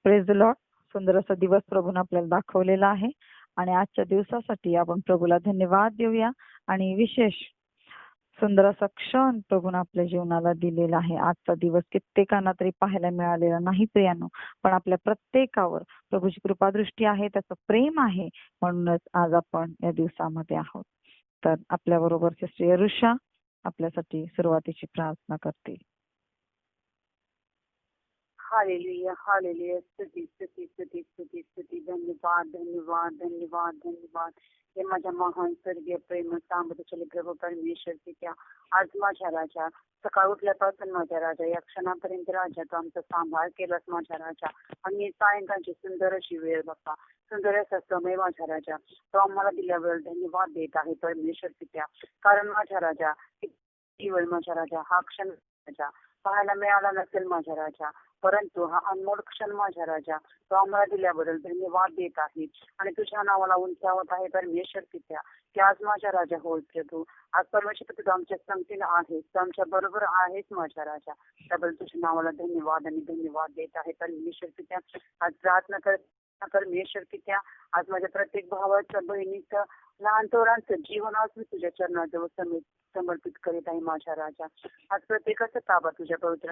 Praise the Lord. सुंदर असा दिवस प्रभूने आपल्याला दाखवलेला आहे आणि आजच्या दिवसासाठी आपण प्रभूला धन्यवाद देऊया. आणि विशेष सुंदर असा क्षण प्रभूने आपल्या जीवनाला दिलेला आहे. आजचा दिवस कित्येकांना तरी पाहायला मिळालेला नाही प्रियानो, पण आपल्या प्रत्येकावर प्रभूची कृपादृष्टी आहे, त्याचं प्रेम आहे, म्हणूनच आज आपण या दिवसामध्ये आहोत. तर आपल्या बरोबर सिस्टर यरुषा आपल्यासाठी सुरुवातीची प्रार्थना करतील. Hallelujah hallelujah. स्तुती स्तुती स्तुती स्तुती स्तुती. धन्यवाद धन्यवाद धन्यवाद धन्यवाद. हे माझ्या महान स्वर्गीय प्रेम सांबतचले प्रभू परमेश्वर पित्या, आज माझ्या राजा सकाळ उठल्यापासून माझ्या राजा या क्षणापर्यंत राजा तू आमचा सांभाळ केलास माझ्या राजा. आणि सायंकाळची सुंदर अशी वेळ बाप्पा, सुंदर असा समय माझ्या राजा तो आम्हाला दिल्यावर धन्यवाद देत आहे परमेश्वर पित्या. कारण माझ्या राजा किती वेळ माझ्या राजा हा क्षण राजा पाहायला मिळाला नसेल माझ्या राजा, परंतु हा अनमोल क्षण माझ्या राजा तो आम्हाला दिल्याबद्दल धन्यवाद देत आहे. आणि तुझ्या नावाला उंचावत आहे परमेश्वर पित्या की आज माझ्या राजा होय प्रभू, आज परमेश्वर पिता तू आमच्या संगतीला आहेस, तू आमच्या बरोबर आहेस माझ्या राजा. त्याबद्दल तुझ्या नावाला धन्यवाद आणि धन्यवाद देत आहे परमेश्वर पित्या. आज प्रार्थना परमेश्वर पित्या, आज माझ्या प्रत्येक भावाचं बहिणीचं लहान थोरांचं जीवन आज मी तुझ्या चरणाजवळ समर्पित करीत आहे माझ्या राजा. आज प्रत्येकाचा ताबा तुझ्या पवित्र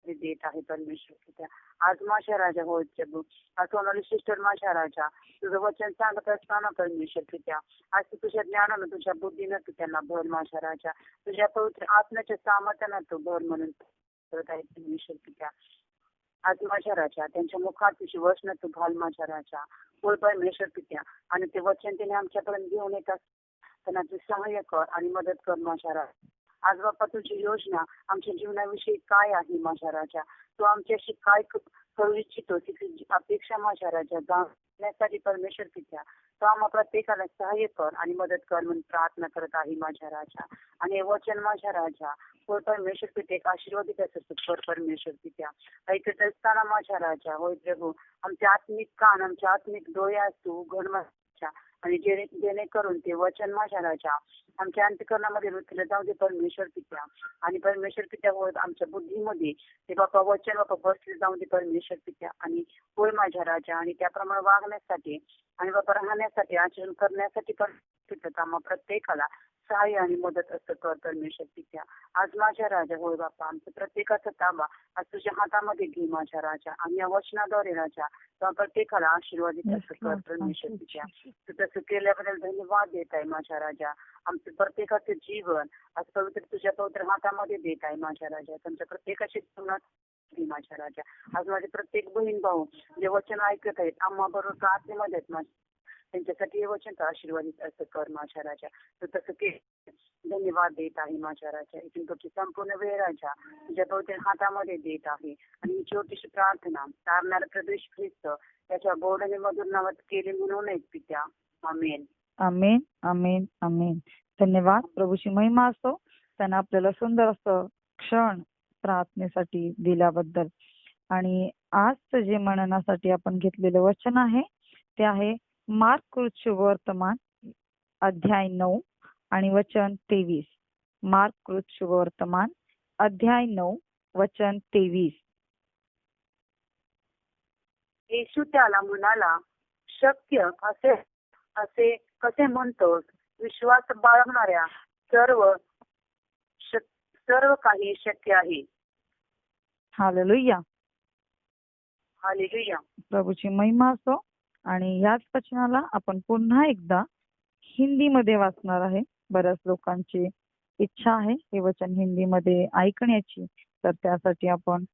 देत आहे परमेश्वर पित्या. आज माझ्या राजा होय प्रभू, आज सोनाली सिस्टर माझ्या राजा तुझं वचन सांगत असताना परमेश्वर पित्या, आज तू तुझ्या ज्ञानानं तुझ्या बुद्धीनं तू त्यांना भर माझ्या राजा, तुझ्या पवित्र आत्म्याच्या सामर्थ्यानं तू भर म्हणून करत आहे परमेश्वर पित्या. आज माझ्या राजा त्यांच्या मुखात तुझी वचन तू घाल माझ्या राजा होय परमेश्वर पित्या. आणि ते वचन त्याने आमच्यापर्यंत घेऊन येतात, त्यांना तू सहाय्य कर आणि मदत कर माझ्या राजा. आज बाप्पा तुझी योजना आमच्या जीवनाविषयी काय आहे माझ्या राजा, तू आमच्याशी काय करू इच्छितो तिची अपेक्षा माझ्या राजा जाणण्यासाठी परमेश्वर पित्या तो आम्हा प्रत्येकाला सहाय्य कर आणि मदत कर म्हणून प्रार्थना करत आहे माझ्या राजा. आणि हे वचन माझ्या राजा होय परमेश्वर पित्या एक आशीर्वादित असतो परमेश्वर पित्या. ऐकत असताना माझ्या राजा होय प्रभू आमचे आत्मिक कान आमचे आत्मिक डोळे असतो उघड माझ्या, आणि जेणेकरून ते वचन माझ्या राजा आमच्या अंतःकरणामध्ये रुतलं जाऊ दे परमेश्वर पित्या. आणि परमेश्वर पित्या होय आमच्या बुद्धीमध्ये ते बाप्पा वचन बाप्पा बसले जाऊ दे परमेश्वर पित्या. आणि होय माझ्या राजा आणि त्याप्रमाणे वागण्यासाठी आणि बाप्पा राहण्यासाठी आचरण करण्यासाठी पण आम्हा प्रत्येकाला सहाय्य आणि मदत असं कर परमेश्वर पित्या. आज माझ्या राजा होय बाप्पा आमचं प्रत्येकाचा ताबा आज तुझ्या हातामध्ये घे माझ्या राजा. आणि या वचनाद्वारे राजा तो प्रत्येकाला आशीर्वादित असं कर परमेश्वर पित्या. तू तसं केल्याबद्दल धन्यवाद देत आहे माझ्या राजा. आमचं प्रत्येकाचं जीवन आज पवित्र तुझ्या पवित्र हातामध्ये देत आहे माझ्या राजा. तुमच्या प्रत्येकाची जीवनात माझ्या राजा. आज माझे प्रत्येक बहीण भाऊ जे वचन ऐकत आहेत आम्हा बरोबर प्रार्थनेमध्ये आहेत माझ्या, त्यांच्यासाठी हे वचन आशीर्वादित असं कर माझ्या राजा. तू तसं केलं धन्यवाद देत आहे माझ्या राजा. इथून तुमची संपूर्ण वेळ राजा तुझ्या पवित्र हातामध्ये देत आहे. आणि ही छोटीशी प्रार्थना तारणारा प्रदेश ख्रिस्त त्याच्या गोड आणि मधुर नावात केली म्हणून एक पित्या. आमेन आमेन आमेन आमेन. धन्यवाद. प्रभूची महिमा असो त्यांना आपल्याला सुंदर असं क्षण प्रार्थनेसाठी दिल्याबद्दल. आणि आजचं जे मननासाठी आपण घेतलेलं वचन आहे ते आहे मार्क शुभवर्तमान अध्याय 9 आणि वचन 23. मार्क शुभवर्तमान अध्याय 9 वचन 23. येशू त्याला म्हणाला, शक्य असे असे कसे म्हणतोस, विश्वास बाळगणाऱ्या सर्व काही शक्य आहे. Hallelujah hallelujah. प्रभूची महिमा असो. आणि याच वचनाला आपण पुन्हा एकदा हिंदीमध्ये वाचणार आहे. बऱ्याच लोकांची इच्छा आहे हे वचन हिंदीमध्ये ऐकण्याची, तर त्यासाठी आपण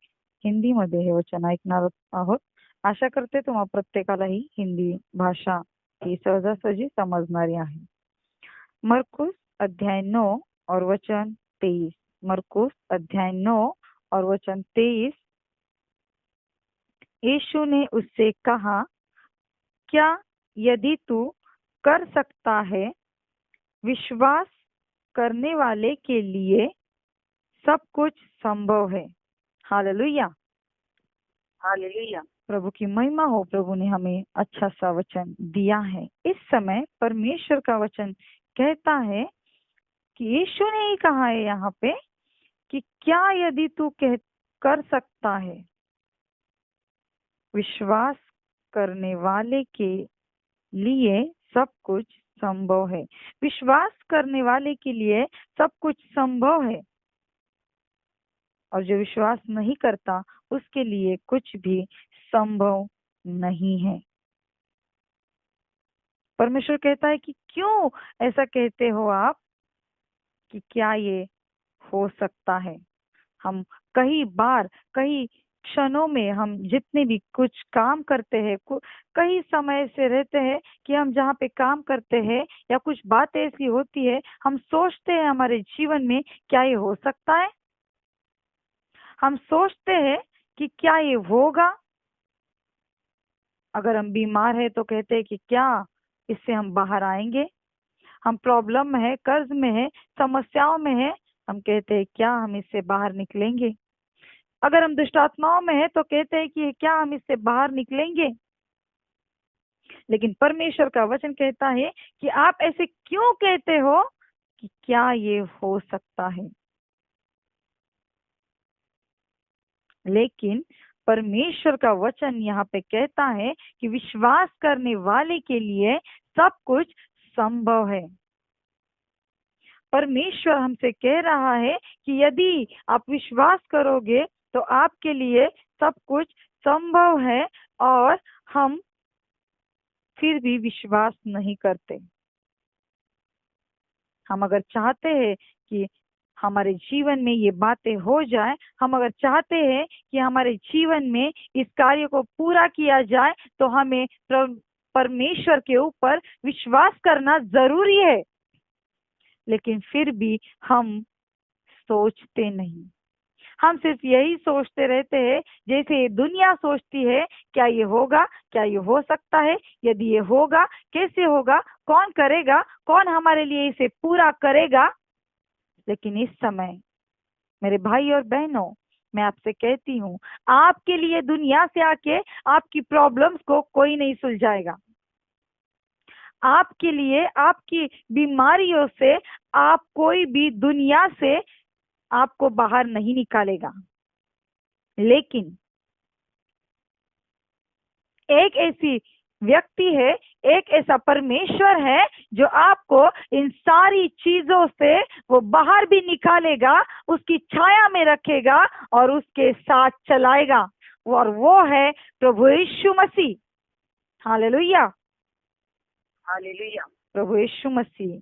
हिंदीमध्ये हे वचन ऐकणार आहोत. आशा करते तुम्हा प्रत्येकालाही हिंदी भाषा ही सहजासहजी समजणारी आहे. मरकुस अध्याय 9 और वचन 23. मरकुस अध्याय 9 और वचन 23. यीशु ने उससे कहा, क्या यदि तू कर सकता है, विश्वास करने वाले के लिए सब कुछ संभव है. Hallelujah hallelujah. प्रभु की महिमा हो. प्रभु ने हमें अच्छा सा वचन दिया है. इस समय परमेश्वर का वचन कहता है कि यीशु ने ही कहा है यहाँ पे कि क्या यदि तू कर सकता है. विश्वास करने वाले के लिए सब कुछ संभव है। विश्वास करने वाले के लिए सब कुछ संभव है, और जो विश्वास नहीं करता उसके लिए कुछ भी संभव नहीं है। परमेश्वर कहता है कि क्यों ऐसा कहते हो आप कि क्या ये हो सकता है। हम कई बार, कई क्षणों में हम जितने भी कुछ काम करते हैं, कई समय से रहते हैं कि हम जहाँ पे काम करते हैं या कुछ बातें ऐसी होती है, हम सोचते हैं हमारे जीवन में क्या ये हो सकता है। हम सोचते हैं कि क्या ये होगा। अगर हम बीमार है तो कहते हैं कि क्या इससे हम बाहर आएंगे। हम प्रॉब्लम में है, कर्ज में है, समस्याओं में है, हम कहते हैं क्या हम इससे बाहर निकलेंगे। अगर हम दुष्ट आत्माओं में है तो कहते हैं कि क्या हम इससे बाहर निकलेंगे। लेकिन परमेश्वर का वचन कहता है कि आप ऐसे क्यों कहते हो कि क्या ये हो सकता है। लेकिन परमेश्वर का वचन यहाँ पे कहता है कि विश्वास करने वाले के लिए सब कुछ संभव है। परमेश्वर हमसे कह रहा है कि यदि आप विश्वास करोगे तो आपके लिए सब कुछ संभव है, और हम फिर भी विश्वास नहीं करते। हम अगर चाहते हैं कि हमारे जीवन में ये बातें हो जाए, हम अगर चाहते हैं कि हमारे जीवन में इस कार्य को पूरा किया जाए, तो हमें परमेश्वर के ऊपर विश्वास करना जरूरी है। लेकिन फिर भी हम सोचते नहीं। हम सिर्फ यही सोचते रहते हैं जैसे ये दुनिया सोचती है, क्या ये होगा, क्या ये हो सकता है, यदि ये होगा कैसे होगा, कौन करेगा, कौन हमारे लिए इसे पूरा करेगा। लेकिन इस समय मेरे भाई और बहनों, मैं आपसे कहती हूँ, आपके लिए दुनिया से आके आपकी प्रॉब्लम्स को कोई नहीं सुलझाएगा। आपके लिए आपकी बीमारियों से आप कोई भी दुनिया से आपको बाहर नहीं निकालेगा। लेकिन एक ऐसी व्यक्ति है, एक ऐसा परमेश्वर है जो आपको इन सारी चीजों से वो बाहर भी निकालेगा, उसकी छाया में रखेगा और उसके साथ चलाएगा, और वो है प्रभु यीशु मसीह। Hallelujah, hallelujah. प्रभु यीशु मसीह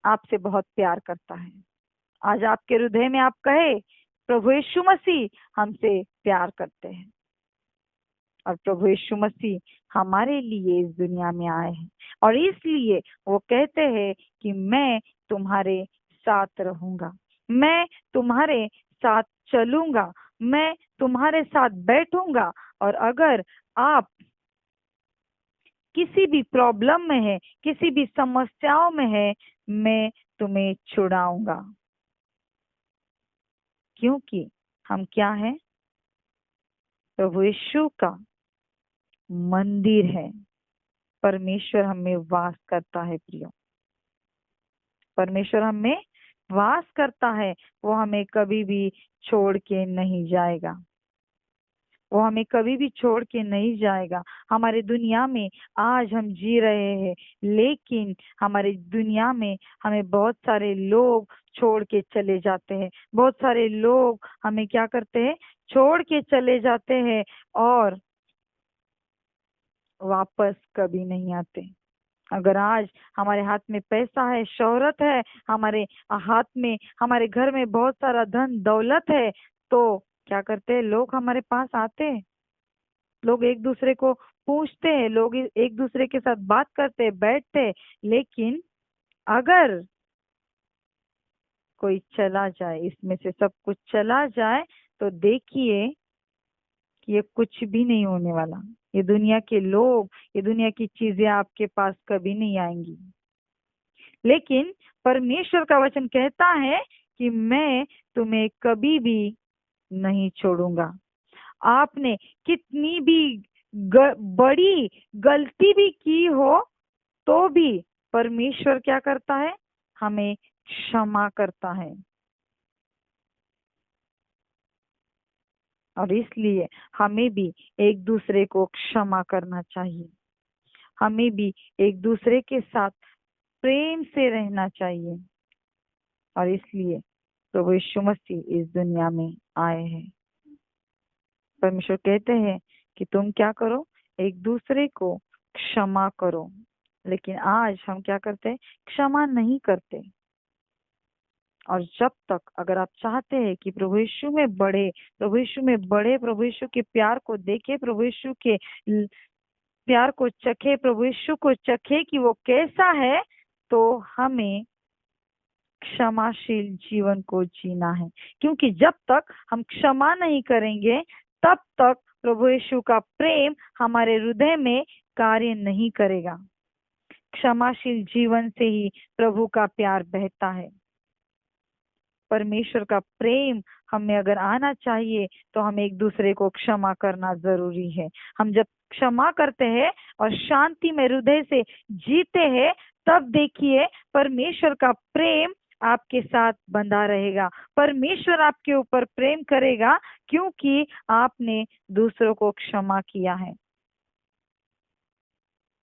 आपसे बहुत प्यार करता है। आज आपके हृदय में आप कहे, प्रभु यीशु मसीह हमसे प्यार करते हैं, और प्रभु यीशु मसीह हमारे लिए इस दुनिया में आए हैं, और इसलिए वो कहते हैं कि मैं तुम्हारे साथ रहूंगा, मैं तुम्हारे साथ चलूंगा, मैं तुम्हारे साथ बैठूंगा, और अगर आप किसी भी प्रॉब्लम में है, किसी भी समस्याओं में है, मैं तुम्हें छुड़ाऊंगा। क्योंकि हम क्या है, प्रभु यीशु का मंदिर है। परमेश्वर हमें वास करता है प्रियो, परमेश्वर हमें वास करता है। वो हमें कभी भी छोड़ के नहीं जाएगा, वो हमें कभी भी छोड़ के नहीं जाएगा। हमारे दुनिया में आज हम जी रहे हैं, लेकिन हमारी दुनिया में हमें बहुत सारे लोग छोड़ के चले जाते हैं। बहुत सारे लोग हमें क्या करते हैं, छोड़ के चले जाते हैं और वापस कभी नहीं आते। अगर आज हमारे हाथ में पैसा है, शोहरत है, हमारे हाथ में, हमारे घर में बहुत सारा धन दौलत है, तो क्या करते हैं, लोग हमारे पास आते हैं, लोग एक दूसरे को पूछते हैं, लोग एक दूसरे के साथ बात करते हैं, बैठते हैं। लेकिन अगर कोई चला जाए, इसमें से सब कुछ चला जाए, तो देखिए कि ये कुछ भी नहीं होने वाला। ये दुनिया के लोग, ये दुनिया की चीजें आपके पास कभी नहीं आएंगी। लेकिन परमेश्वर का वचन कहता है कि मैं तुम्हें कभी भी नहीं छोड़ूंगा। आपने कितनी भी बड़ी गलती भी की हो, तो भी परमेश्वर क्या करता है, हमें क्षमा करता है। और इसलिए हमें भी एक दूसरे को क्षमा करना चाहिए। हमें भी एक दूसरे के साथ प्रेम से रहना चाहिए। और इसलिए प्रभु यीशु मसीह इस दुनिया में आए हैं। परमेश्वर कहते हैं कि तुम क्या करो, एक दूसरे को क्षमा करो। लेकिन आज हम क्या करते हैं, क्षमा नहीं करते। और जब तक अगर आप चाहते हैं कि प्रभु यीशु में बढ़े, प्रभु यीशु में बढ़े, प्रभु यीशु के प्यार को देखे, प्रभु यीशु के प्यार को चखे, प्रभु यीशु को चखे कि वो कैसा है, तो हमें क्षमाशील जीवन को जीना है। क्योंकि जब तक हम क्षमा नहीं करेंगे तब तक प्रभु यीशु का प्रेम हमारे हृदय में कार्य नहीं करेगा। क्षमाशील जीवन से ही प्रभु का प्यार बहता है। परमेश्वर का प्रेम हमें अगर आना चाहिए तो हमें एक दूसरे को क्षमा करना जरूरी है। हम जब क्षमा करते हैं और शांति में हृदय से जीते हैं, तब देखिए परमेश्वर का प्रेम आपके साथ बंधा रहेगा। परमेश्वर आपके ऊपर प्रेम करेगा क्योंकि आपने दूसरों को क्षमा किया है।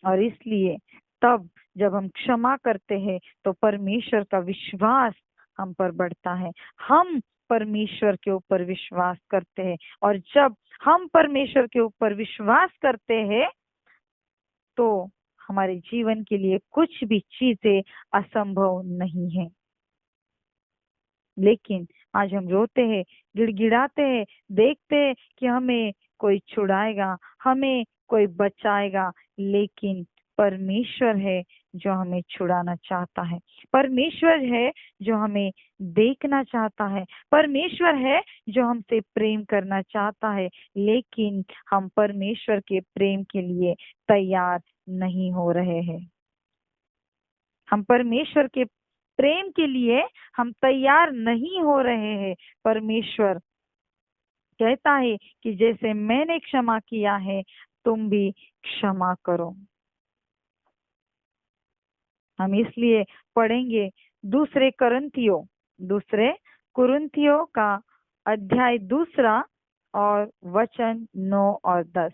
और इसलिए तब जब हम क्षमा करते हैं तो परमेश्वर का विश्वास हम पर बढ़ता है। हम परमेश्वर के ऊपर विश्वास करते हैं, और जब हम परमेश्वर के ऊपर विश्वास करते हैं तो हमारे जीवन के लिए कुछ भी चीजें असंभव नहीं है। लेकिन आज हम रोते हैं, गिड़गिड़ाते हैं, देखते हैं कि हमें कोई छुड़ाएगा, हमें कोई बचाएगा, लेकिन परमेश्वर है जो हमें छुड़ाना चाहता है। परमेश्वर है जो हमें देखना चाहता है। परमेश्वर है जो हमसे प्रेम करना चाहता है। लेकिन हम परमेश्वर के प्रेम के लिए तैयार नहीं हो रहे हैं। हम परमेश्वर के प्रेम के लिए हम तैयार नहीं हो रहे हैं। परमेश्वर कहता है कि जैसे मैंने क्षमा किया है तुम भी क्षमा करो। हम इसलिए पढ़ेंगे दूसरे कुरिन्थियों का अध्याय 2 और वचन 9 और 10।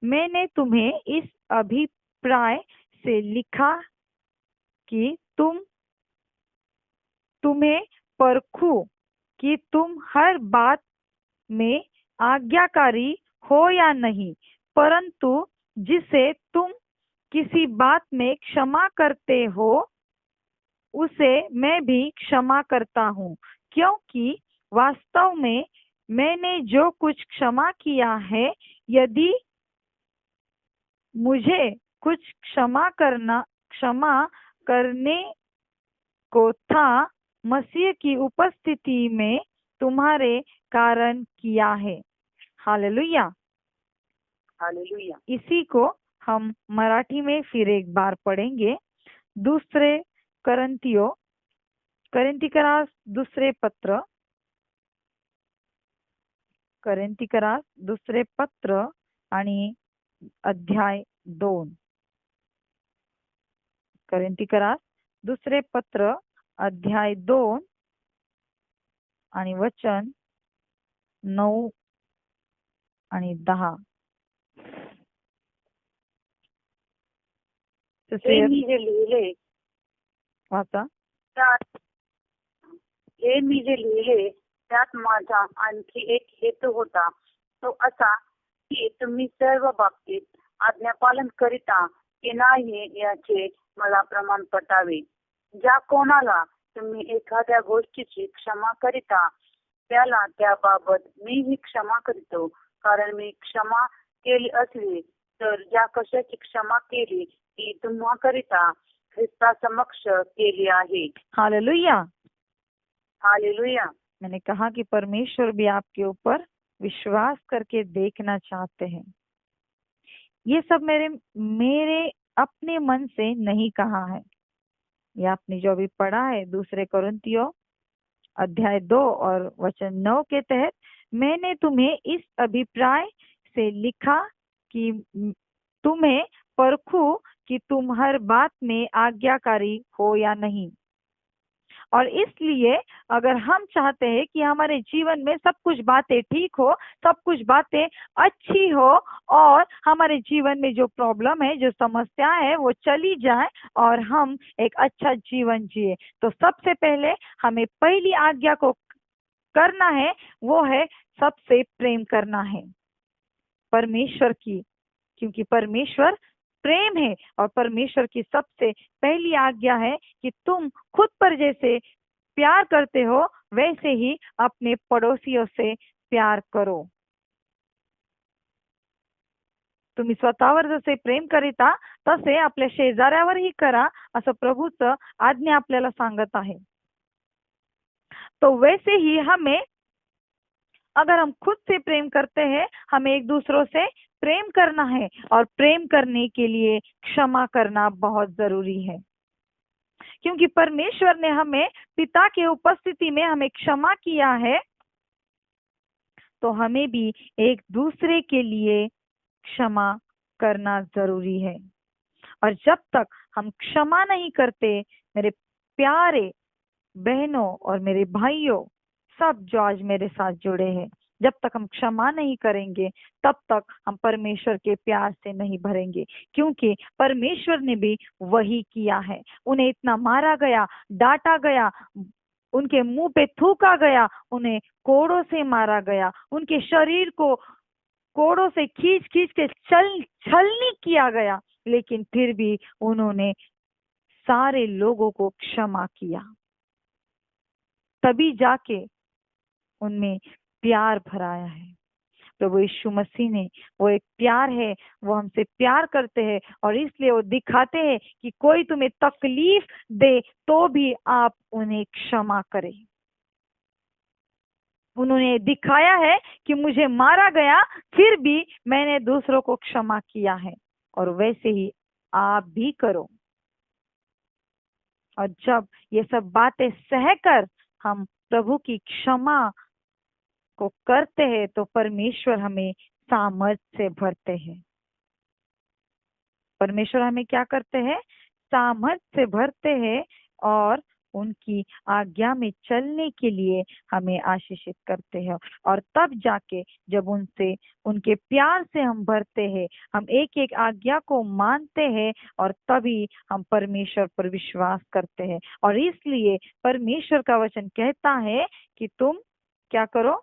मैंने तुम्हें इस अभिप्राय से लिखा कि तुम्हें परखूं कि तुम हर बात में आज्ञाकारी हो या नहीं, परंतु जिसे तुम किसी बात में क्षमा करते हो उसे मैं भी क्षमा करता हूँ। क्योंकि वास्तव में मैंने जो कुछ क्षमा किया है, यदि मुझे कुछ क्षमा करने को था, मसीह की उपस्थिति में तुम्हारे कारण किया है। Hallelujah, hallelujah. इसी को हम मराठी में फिर एक बार पढ़ेंगे। दूसरे करंतिकरास दुसरे पत्र आणि अध्याय 2। करंतिकरास दुसरे पत्र अध्याय 2 आणि वचन 9 आणि 10। हे मी जे लिहिले वाचा। हे मी जे लिहिले त्यात माझा आणखी एक हेतू होता, तो असा की तुम्ही सर्व बाबतीत आज्ञापालन करिता की नाही याचे मला प्रमाण पटावे। ज्या कोणाला तुम्ही एखाद्या गोष्टीची क्षमा करिता त्याला त्याबाबत मीही क्षमा करीतो, कारण मी क्षमा केली असली तर ज्या कशाची क्षमा केली ती तुम्हा करिता ख्रिस्ता समक्ष केली आहे। Hallelujah, hallelujah. मैंने कहा कि परमेश्वर भी आपके ऊपर विश्वास करके देखना चाहते हैं। ये सब मेरे अपने मन से नहीं कहा है। ये आपने जो अभी पढ़ा है दूसरे कुरिन्थियों अध्याय 2 और वचन 9 के तहत, मैंने तुम्हें इस अभिप्राय से लिखा कि तुम्हें परखूं कि तुम हर बात में आज्ञाकारी हो या नहीं। और इसलिए अगर हम चाहते हैं कि हमारे जीवन में सब कुछ बातें ठीक हो, सब कुछ बातें अच्छी हो, और हमारे जीवन में जो प्रॉब्लम है, जो समस्या है, वो चली जाए और हम एक अच्छा जीवन जिए, तो सबसे पहले हमें पहली आज्ञा को करना है, वो है सबसे प्रेम करना है परमेश्वर की, क्योंकि परमेश्वर प्रेम है। और परमेश्वर की सबसे पहली आज्ञा है कि तुम खुद पर जैसे प्यार करते हो वैसे ही अपने पड़ोसियों से प्यार करो। तुम्ही स्वतःवर जसे प्रेम करीता तसे आपल्या शेजाऱ्यावरही करा, असं प्रभूचं आज्ञा आपल्याला सांगत आहे। तो वैसे ही हमें, अगर हम खुद से प्रेम करते हैं, हमें एक दूसरों से प्रेम करना है, और प्रेम करने के लिए क्षमा करना बहुत जरूरी है, क्योंकि परमेश्वर ने हमें पिता के उपस्थिति में हमें क्षमा किया है, तो हमें भी एक दूसरे के लिए क्षमा करना जरूरी है। और जब तक हम क्षमा नहीं करते, मेरे प्यारे बहनों और मेरे भाइयों, सब जो आज मेरे साथ जुड़े हैं, जब तक हम क्षमा नहीं करेंगे, तब तक हम परमेश्वर के प्यार से नहीं भरेंगे, क्योंकि परमेश्वर ने भी वही किया है। उन्हें इतना मारा गया, डांटा गया, उनके मुंह पे थूका गया, उन्हें कोड़ों से मारा गया, उनके शरीर को कोड़ों से खींच खींच के छलनी किया गया, लेकिन फिर भी उन्होंने सारे लोगों को क्षमा किया। तभी जाके उनमें प्यार भराया है। प्रभु यीशु मसीह ने, वो एक प्यार है, वो हमसे प्यार करते हैं, और इसलिए वो दिखाते हैं कि कोई तुम्हें तकलीफ दे तो भी आप उन्हें क्षमा करें। उन्होंने दिखाया है कि मुझे मारा गया, फिर भी मैंने दूसरों को क्षमा किया है, और वैसे ही आप भी करो। और जब ये सब बातें सहकर हम प्रभु की क्षमा को करते हैं, तो परमेश्वर हमें सामर्थ्य से भरते हैं। परमेश्वर हमें क्या करते हैं? सामर्थ्य से भरते हैं, और उनकी आज्ञा में चलने के लिए हमें आशीषित करते हैं। और तब जाके जब उनसे, उनके प्यार से हम भरते हैं, हम एक एक आज्ञा को मानते हैं, और तभी हम परमेश्वर पर विश्वास करते हैं। और इसलिए परमेश्वर का वचन कहता है कि तुम क्या करो?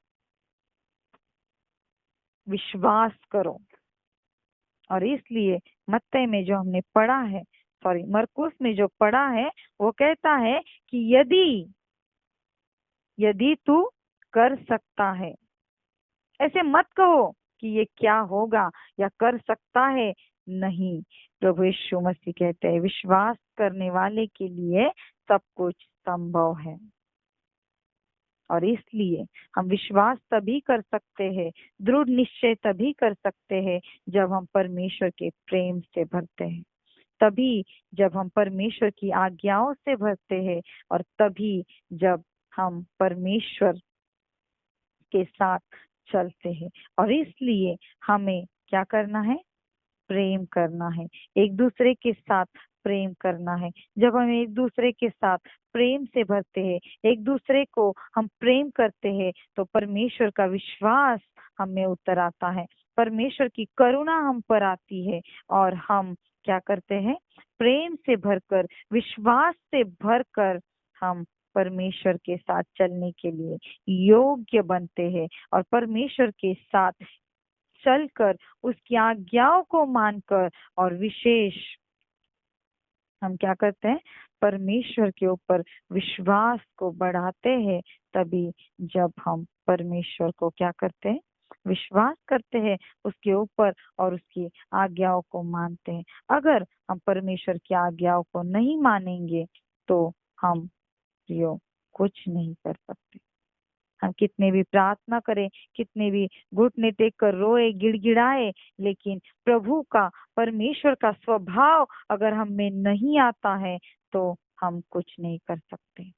विश्वास करो। और इसलिए मत्ती में जो हमने पढ़ा है, सॉरी मरकुस में जो पढ़ा है, वो कहता है कि यदि यदि तू कर सकता है, ऐसे मत कहो कि ये क्या होगा या कर सकता है, नहीं। प्रभु यीशु मसीह कहते हैं विश्वास करने वाले के लिए सब कुछ संभव है। और इसलिए हम विश्वास तभी कर सकते हैं, दृढ़ निश्चय तभी कर सकते हैं, जब हम परमेश्वर के प्रेम से भरते हैं, तभी जब हम परमेश्वर की आज्ञाओं से भरते हैं, और तभी जब हम परमेश्वर के साथ चलते हैं। और इसलिए हमें क्या करना है? प्रेम करना है, एक दूसरे के साथ प्रेम करना है। जब हम एक दूसरे के साथ प्रेम से भरते हैं, एक दूसरे को हम प्रेम करते हैं, तो परमेश्वर का विश्वास हमें उतर आता है, परमेश्वर की करुणा हम पर आती है, और हम क्या करते हैं? प्रेम से भरकर, विश्वास से भरकर हम परमेश्वर के साथ चलने के लिए योग्य बनते हैं, और परमेश्वर के साथ चलकर, उसकी आज्ञाओं को मानकर, और विशेष हम क्या करते हैं? परमेश्वर के ऊपर विश्वास को बढ़ाते हैं, तभी जब हम परमेश्वर को क्या करते हैं? विश्वास करते हैं उसके ऊपर, और उसकी आज्ञाओं को मानते हैं। अगर हम परमेश्वर की आज्ञाओं को नहीं मानेंगे, तो हम यो कुछ नहीं कर सकते। हम कितने भी प्रार्थना करें, कितने भी घुटने टेक कर रोए, गिड़गिड़ाए, लेकिन प्रभु का, परमेश्वर का स्वभाव अगर हम में नहीं आता है, तो हम कुछ नहीं कर सकते।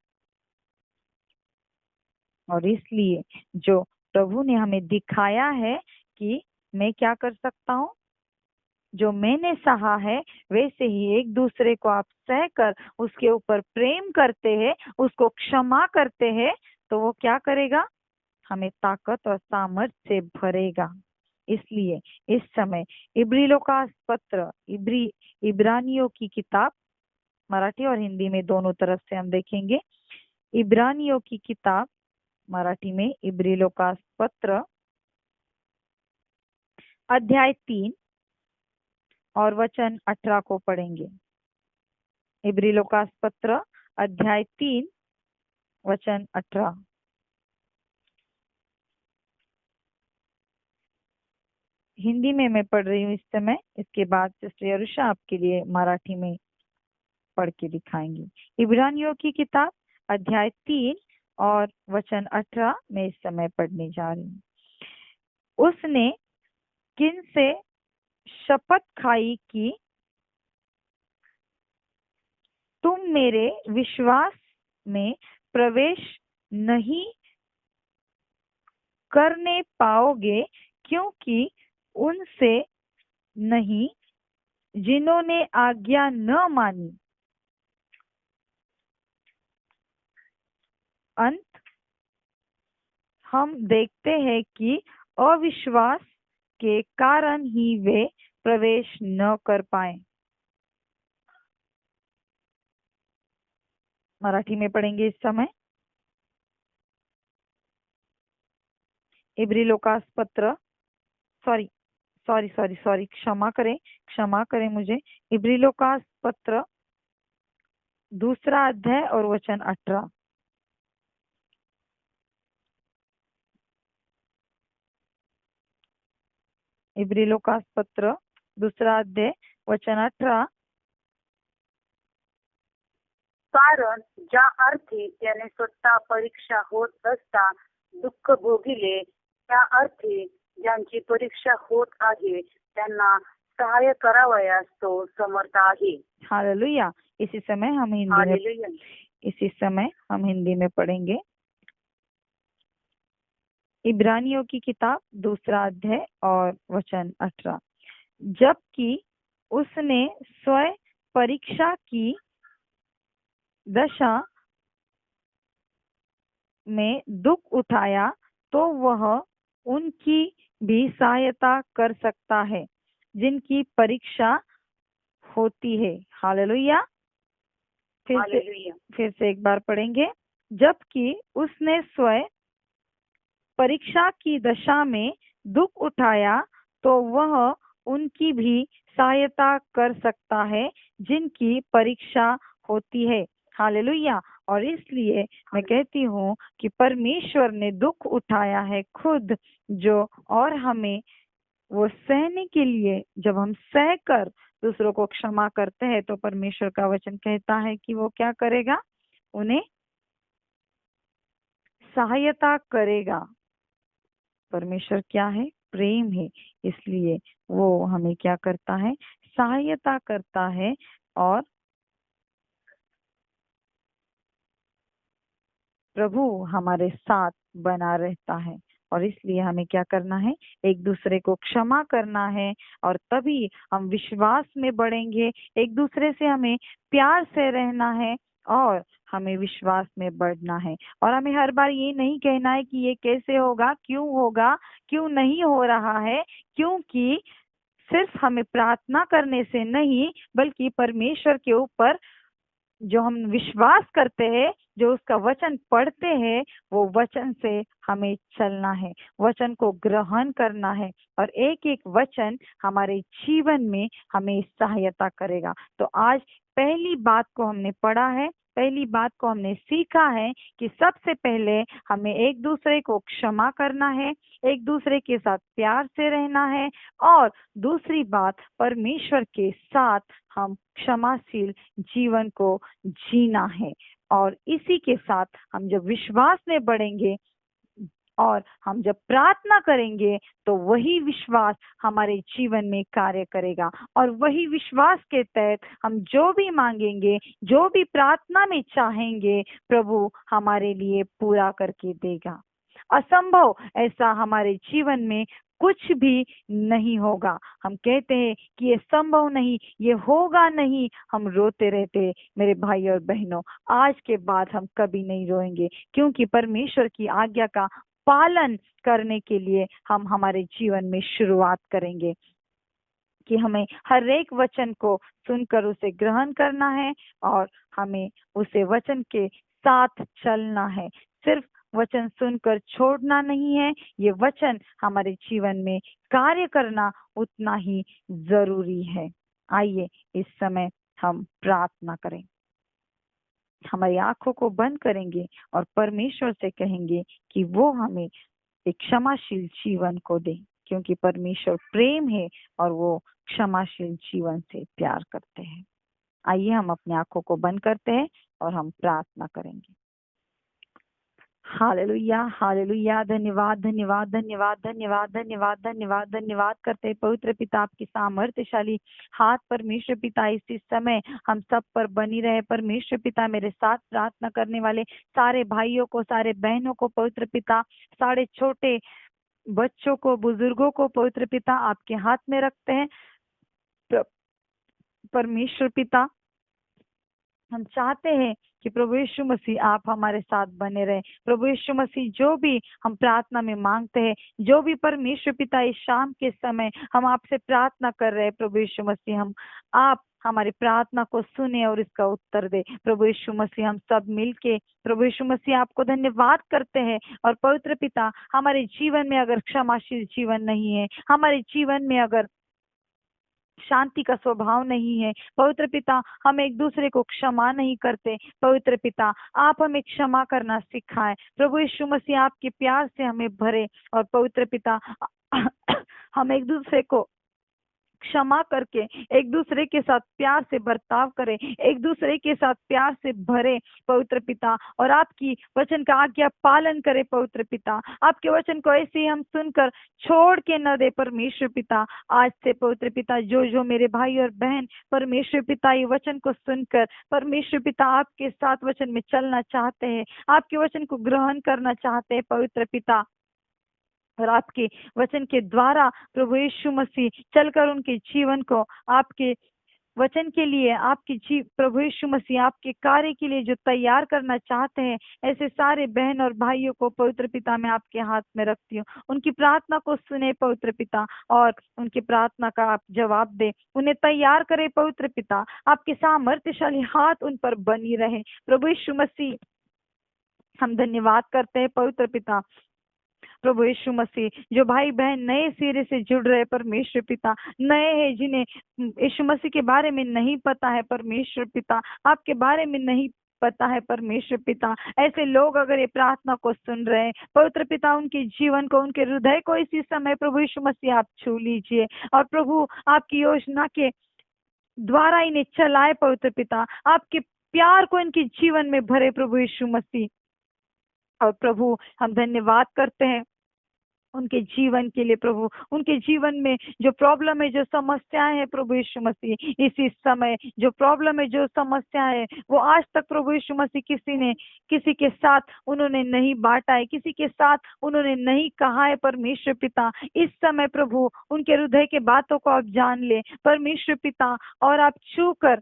और इसलिए जो प्रभु ने हमें दिखाया है कि मैं क्या कर सकता हूँ, जो मैंने सहा है वैसे ही एक दूसरे को आप सहकर उसके ऊपर प्रेम करते हैं, उसको क्षमा करते हैं, तो वो क्या करेगा? हमें ताकत और सामर्थ्य से भरेगा। इसलिए इस समय इब्रिलों का पत्र, इब्रानियों की किताब, मराठी और हिंदी में दोनों तरफ से हम देखेंगे। इब्रानियों की किताब, मराठी में इब्रिलों का पत्र, अध्याय 3 और वचन 18 को पढ़ेंगे। इब्रिलों का पत्र अध्याय 3 वचन 18। हिंदी में मैं पढ़ रही हूँ इस समय, इसके बाद सिस्टर यरुषा आपके लिए मराठी में पढ़ के दिखाएंगी। इब्रानियों की किताब अध्याय 3 और वचन 18 में इस समय पढ़ने जा रही हूँ। उसने किन से शपथ खाई कि तुम मेरे विश्वास में प्रवेश नहीं करने पाओगे, क्योंकि उनसे नहीं जिन्होंने आज्ञा न मानी। अंत हम देखते हैं कि अविश्वास के कारण ही वे प्रवेश न कर पाए। मराठी में पढ़ेंगे इस समय। इब्रिलों का पत्र, सॉरी सॉरी सॉरी सॉरी क्षमा करें मुझे। इब्रिलों का पत्र 2 अध्याय और वचन 18। इब्रिलों का पत्र 2 अध्याय वचन 18। कारण ज्या अर्थी त्याने स्वतः परीक्षा होत असता दुःख भोगिले, त्या अर्थी ज्यांची परीक्षा होत आहे त्यांना सहाय्य करावयास तो समर्थ आहे। हालेलुया। इसी समय हम हिंदी में पढ़ेंगे। इब्रानियों की किताब 2 अध्याय और वचन 18। जबकि उसने स्वयं परीक्षा की दशा में दुख उठाया, तो वह उनकी भी सहायता कर सकता है जिनकी परीक्षा होती है। हालेलुया। फिर से एक बार पढ़ेंगे। जबकि उसने स्वयं परीक्षा की दशा में दुख उठाया, तो वह उनकी भी सहायता कर सकता है जिनकी परीक्षा होती है। हालेलुया। और इसलिए मैं कहती हूँ कि परमेश्वर ने दुख उठाया है खुद, जो और हमें वो सहने के लिए, जब हम सहकर दूसरों को क्षमा करते हैं, तो परमेश्वर का वचन कहता है कि वो क्या करेगा? उन्हें सहायता करेगा। परमेश्वर क्या है? प्रेम है। इसलिए वो हमें क्या करता है? सहायता करता है और प्रभु हमारे साथ बना रहता है। और इसलिए हमें क्या करना है? एक दूसरे को क्षमा करना है, और तभी हम विश्वास में बढ़ेंगे। एक दूसरे से हमें प्यार से रहना है और हमें विश्वास में बढ़ना है। और हमें हर बार ये नहीं कहना है कि ये कैसे होगा, क्यों नहीं हो रहा है, क्योंकि सिर्फ हमें प्रार्थना करने से नहीं, बल्कि परमेश्वर के ऊपर जो हम विश्वास करते हैं, जो उसका वचन पढ़ते हैं, वो वचन से हमें चलना है, वचन को ग्रहण करना है, और एक एक वचन हमारे जीवन में हमें सहायता करेगा। तो आज पहली बात को हमने पढ़ा है, पहली बात को हमने सीखा है कि सबसे पहले हमें एक दूसरे को क्षमा करना है, एक दूसरे के साथ प्यार से रहना है, और दूसरी बात, परमेश्वर के साथ हम क्षमाशील जीवन को जीना है। और इसी के साथ हम जब विश्वास में बढ़ेंगे और हम जब प्रार्थना करेंगे, तो वही विश्वास हमारे जीवन में कार्य करेगा, और वही विश्वास के तहत हम जो भी मांगेंगे, जो भी प्रार्थना में चाहेंगे, प्रभु हमारे लिए पूरा करके देगा। असंभव ऐसा हमारे जीवन में कुछ भी नहीं होगा। हम कहते हैं कि ये संभव नहीं, ये होगा नहीं, हम रोते रहते हैं। मेरे भाई और बहनों, आज के बाद हम कभी नहीं रोएंगे, क्योंकि परमेश्वर की आज्ञा का पालन करने के लिए हम हमारे जीवन में शुरुआत करेंगे कि हमें हर एक वचन को सुनकर उसे ग्रहण करना है और हमें उसे वचन के साथ चलना है। सिर्फ वचन सुनकर छोड़ना नहीं है, ये वचन हमारे जीवन में कार्य करना उतना ही जरूरी है। आइए इस समय हम प्रार्थना करें। हमारी आंखों को बंद करेंगे और परमेश्वर से कहेंगे कि वो हमें एक क्षमाशील जीवन को दे, क्योंकि परमेश्वर प्रेम है और वो क्षमाशील जीवन से प्यार करते हैं। आइए हम अपनी आंखों को बंद करते हैं और हम प्रार्थना करेंगे। Hallelujah, hallelujah. धन्यवाद, धन्यवाद, धन्यवाद, धन्यवाद, धन्यवाद, धन्यवाद, धन्यवाद करते हैं पवित्र पिता, आपकी सामर्थ्यशाली हाथ परमेश्वर पिता इसी समय हम सब पर बनी रहे। परमेश्वर पिता, मेरे साथ प्रार्थना करने वाले सारे भाइयों को, सारे बहनों को पवित्र पिता, सारे छोटे बच्चों को, बुजुर्गों को पवित्र पिता आपके हाथ में रखते हैं। परमेश्वर पिता, हम चाहते हैं कि प्रभु यीशु मसीह आप हमारे साथ बने रहे। प्रभु यीशु मसीह, जो भी हम प्रार्थना में मांगते हैं, जो भी परमेश्वर पिता इस शाम के समय हम आपसे प्रार्थना कर रहे हैं, प्रभु यीशु मसीह, आप हमारी प्रार्थना को सुने और इसका उत्तर दे। प्रभु यीशु मसीह, हम सब मिलके प्रभु यीशु मसीह आपको धन्यवाद करते हैं। और पवित्र पिता, हमारे जीवन में अगर क्षमाशील जीवन नहीं है, हमारे जीवन में अगर शांति का स्वभाव नहीं है, पवित्र पिता हम एक दूसरे को क्षमा नहीं करते, पवित्र पिता आप हमें क्षमा करना सिखाएं। प्रभु यीशु मसीह, आपके प्यार से हमें भरे और पवित्र पिता हम एक दूसरे को क्षमा करके एक दूसरे के साथ प्यार से बर्ताव करें, एक दूसरे के साथ प्यार से भरे पवित्र पिता, और आपकी वचन का आज्ञा पालन करें पवित्र पिता। आपके वचन को ऐसे ही हम सुनकर छोड़ के न दे परमेश्वर पिता। आज से पवित्र पिता, जो जो मेरे भाई और बहन परमेश्वर पिता ये वचन को सुनकर परमेश्वर पिता आपके साथ वचन में चलना चाहते हैं, आपके वचन को ग्रहण करना चाहते हैं पवित्र पिता, और आपके वचन के द्वारा प्रभु यीशु मसीह चलकर उनके जीवन को आपके वचन के लिए, आपके प्रभु यीशु मसीह आपके कार्य के लिए जो तैयार करना चाहते हैं, ऐसे सारे बहन और भाइयों को पवित्र पिता मैं आपके हाथ में रखती हूँ। उनकी प्रार्थना को सुने पवित्र पिता और उनकी प्रार्थना का आप जवाब दे, उन्हें तैयार करे पवित्र पिता। आपके सामर्थ्यशाली हाथ उन पर बनी रहे प्रभु यीशु मसीह। हम धन्यवाद करते हैं पवित्र पिता। प्रभु यीशु मसीह, जो भाई बहन नए सिरे से जुड़ रहे परमेश्वर पिता, नए हैं जिन्हें यीशु मसीह के बारे में नहीं पता है परमेश्वर पिता, आपके बारे में नहीं पता है परमेश्वर पिता, ऐसे लोग अगर ये प्रार्थना को सुन रहे हैं पवित्र पिता, उनके जीवन को, उनके हृदय को इसी समय प्रभु यीशु मसीह आप छू लीजिए और प्रभु आपकी योजना के द्वारा इन्हें चलाए पवित्र पिता। आपके प्यार को इनके जीवन में भरे प्रभु यीशु मसीह। और प्रभु हम धन्यवाद करते हैं उनके जीवन के लिए प्रभु, उनके जीवन में जो प्रॉब्लम है, जो समस्याएं हैं प्रभु यीशु मसीह, इसी समय जो प्रॉब्लम है, जो समस्या है, वो आज तक प्रभु यीशु मसीह किसी के साथ उन्होंने नहीं बांटा है, किसी के साथ उन्होंने नहीं कहा है परमेश्वर पिता। इस समय प्रभु उनके हृदय के बातों को आप जान ले परमेश्वर पिता, और आप छू कर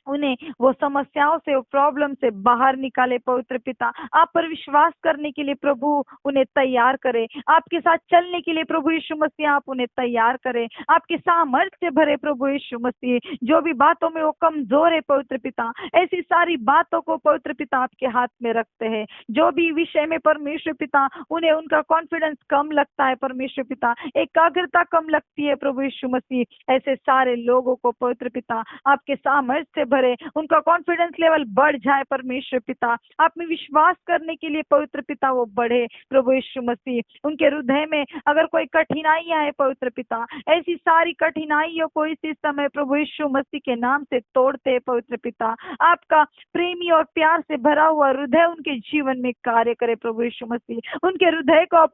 उन्हें वो समस्याओं से, वो प्रॉब्लम से बाहर निकाले पवित्र पिता। आप पर विश्वास करने के लिए प्रभु उन्हें तैयार करें, आपके साथ चलने के लिए प्रभु यीशु मसीह आप उन्हें तैयार करें। आपके सामर्थ्य से भरे प्रभु यीशु मसीह, जो भी बातों में वो कमजोर है पवित्र पिता, ऐसी सारी बातों को पवित्र पिता आपके हाथ में रखते हैं। जो भी विषय में परमेश्वर पिता उन्हें उनका कॉन्फिडेंस कम लगता है परमेश्वर पिता, एकाग्रता कम लगती है प्रभु यीशु मसीह, ऐसे सारे लोगों को पवित्र पिता आपके सामर्थ्य से भरे, उनका कॉन्फिडेंस लेवल बढ़ जाए परमेश्वर पिता, आप में विश्वास करने के लिए पवित्र पिता वो बढ़े प्रभु यीशु मसीह। उनके हृदय में अगर कोई कठिनाइयां है पवित्र पिता, ऐसी सारी कठिनाइयों को इसी समय प्रभु यीशु मसीह के नाम से तोड़ते हैं पवित्र पिता। आपका प्रेमी और प्यार से भरा हुआ हृदय उनके जीवन में कार्य करे प्रभु यीशु मसीह, उनके हृदय को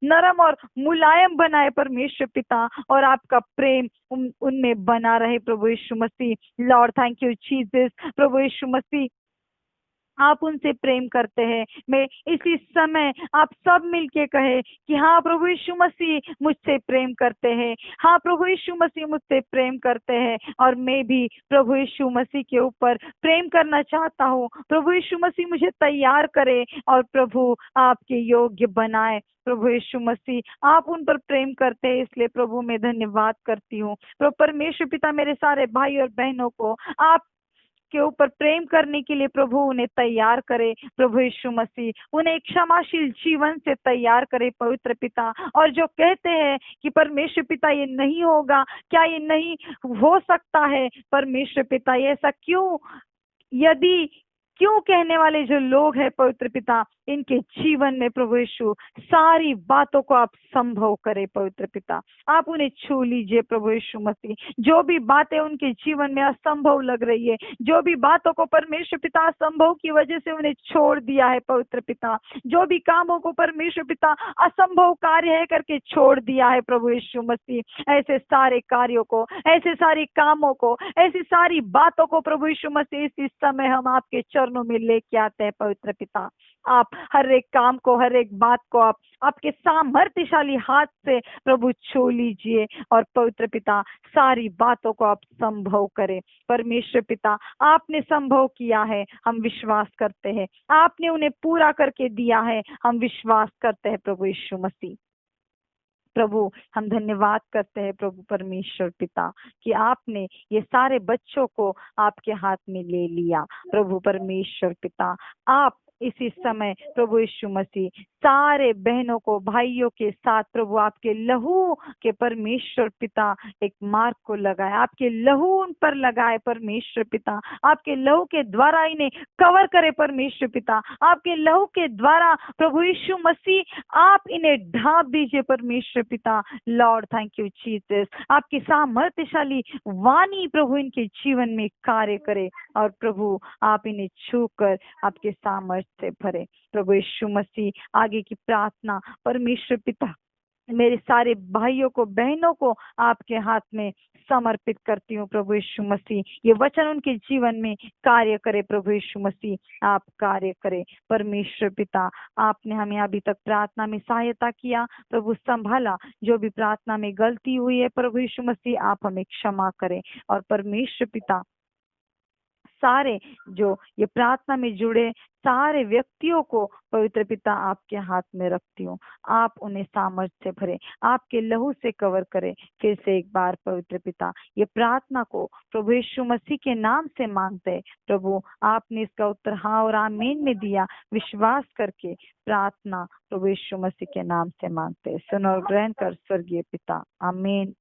नरम और मुलायम बनाए परमेश्वर पिता, और आपका प्रेम उनमें बना रहे प्रभु यीशु मसीह। लॉर्ड थैंक यू जीसस, प्रभु यीशु मसीह आप उनसे प्रेम करते हैं। मैं इसी समय आप सब मिलके कहे कि हाँ प्रभु यीशु मसीह मुझसे प्रेम करते हैं, हाँ प्रभु यीशु मसीह मुझसे प्रेम करते हैं, और मैं भी प्रभु यीशु मसीह के ऊपर प्रेम करना चाहता हूँ। प्रभु यीशु मसीह मुझे तैयार करे और प्रभु आपके योग्य बनाए। प्रभु यीशु मसीह आप उन पर प्रेम करते हैं, इसलिए प्रभु मैं धन्यवाद करती हूँ। प्रभु परमेश्वर पिता मेरे सारे भाई और बहनों को आप के ऊपर प्रेम करने के लिए प्रभु उन्हें तैयार करे। प्रभु यीशु मसीह उन्हें एक क्षमाशील जीवन से तैयार करे पवित्र पिता। और जो कहते हैं कि परमेश्वर पिता ये नहीं होगा, क्या ये नहीं हो सकता है परमेश्वर पिता, ये ऐसा क्यों, यदि क्यों कहने वाले जो लोग हैं पवित्र पिता, इनके जीवन में प्रभु यीशु सारी बातों को आप संभव करे पवित्र पिता। आप उन्हें छू लीजिए प्रभु यीशु मसीह। जो भी बातें उनके जीवन में असंभव लग रही है, जो भी बातों को परमेश्वर पिता असंभव की वजह से उन्हें छोड़ दिया है पवित्र पिता, जो भी कामों को परमेश्वर पिता असंभव कार्य है करके छोड़ दिया है प्रभु यीशु मसीह, ऐसे सारे कार्यों को, ऐसे सारे कामों को, ऐसी सारी बातों को प्रभु यीशु मसीह इस समय हम आपके चरणों में लेके आते हैं पवित्र पिता। आप हर एक काम को, हर एक बात को आप आपके सामर्थ्यशाली हाथ से प्रभु छू लीजिए, और पवित्र पिता सारी बातों को आप संभव करें परमेश्वर पिता। आपने संभव किया है, हम विश्वास करते हैं। आपने उन्हें पूरा करके दिया है, हम विश्वास करते हैं प्रभु यीशु मसीह। प्रभु हम धन्यवाद करते हैं प्रभु परमेश्वर पिता कि आपने ये सारे बच्चों को आपके हाथ में ले लिया। प्रभु परमेश्वर पिता आप इसी समय प्रभु यीशु मसीह सारे बहनों को, भाइयों के साथ प्रभु आपके लहू के परमेश्वर पिता एक मार्ग को लगाए, आपके लहू उन पर लगाए परमेश्वर पिता। आपके लहू के द्वारा इन्हें कवर करे परमेश्वर पिता। आपके लहू के द्वारा प्रभु यीशु मसीह आप इन्हें ढांप दीजिए परमेश्वर पिता। Lord thank you Jesus. आपकी सामर्थ्यशाली वाणी प्रभु इनके जीवन में कार्य करे, और प्रभु आप इन्हें छूकर आपके सामर्थ्य से भरे। प्रभु यीशु मसीह आगे की प्रार्थना परमेश्वर पिता मेरे सारे भाइयों को, बहनों को आपके हाथ में समर्पित करती हूँ प्रभु यीशु मसीह। ये वचन उनके जीवन में कार्य करे प्रभु यीशु मसीह, आप कार्य करे परमेश्वर पिता। आपने हमें अभी तक प्रार्थना में सहायता किया प्रभु, संभाला। जो भी प्रार्थना में गलती हुई है प्रभु यीशु मसीह आप हमें क्षमा करें। और परमेश्वर पिता सारे जो ये प्रार्थना में जुड़े सारे व्यक्तियों को पवित्र पिता आपके हाथ में रखती हूँ। आप उन्हें सामर्थ्य से भरे, आपके लहू से कवर करें। फिर से एक बार पवित्र पिता ये प्रार्थना को प्रभु यीशु मसीह के नाम से मांगते हैं। प्रभु आपने इसका उत्तर हाँ और आमीन में दिया, विश्वास करके प्रार्थना प्रभु यीशु मसीह के नाम से मांगते हैं। सुनो और ग्रहण कर स्वर्गीय पिता, आमीन।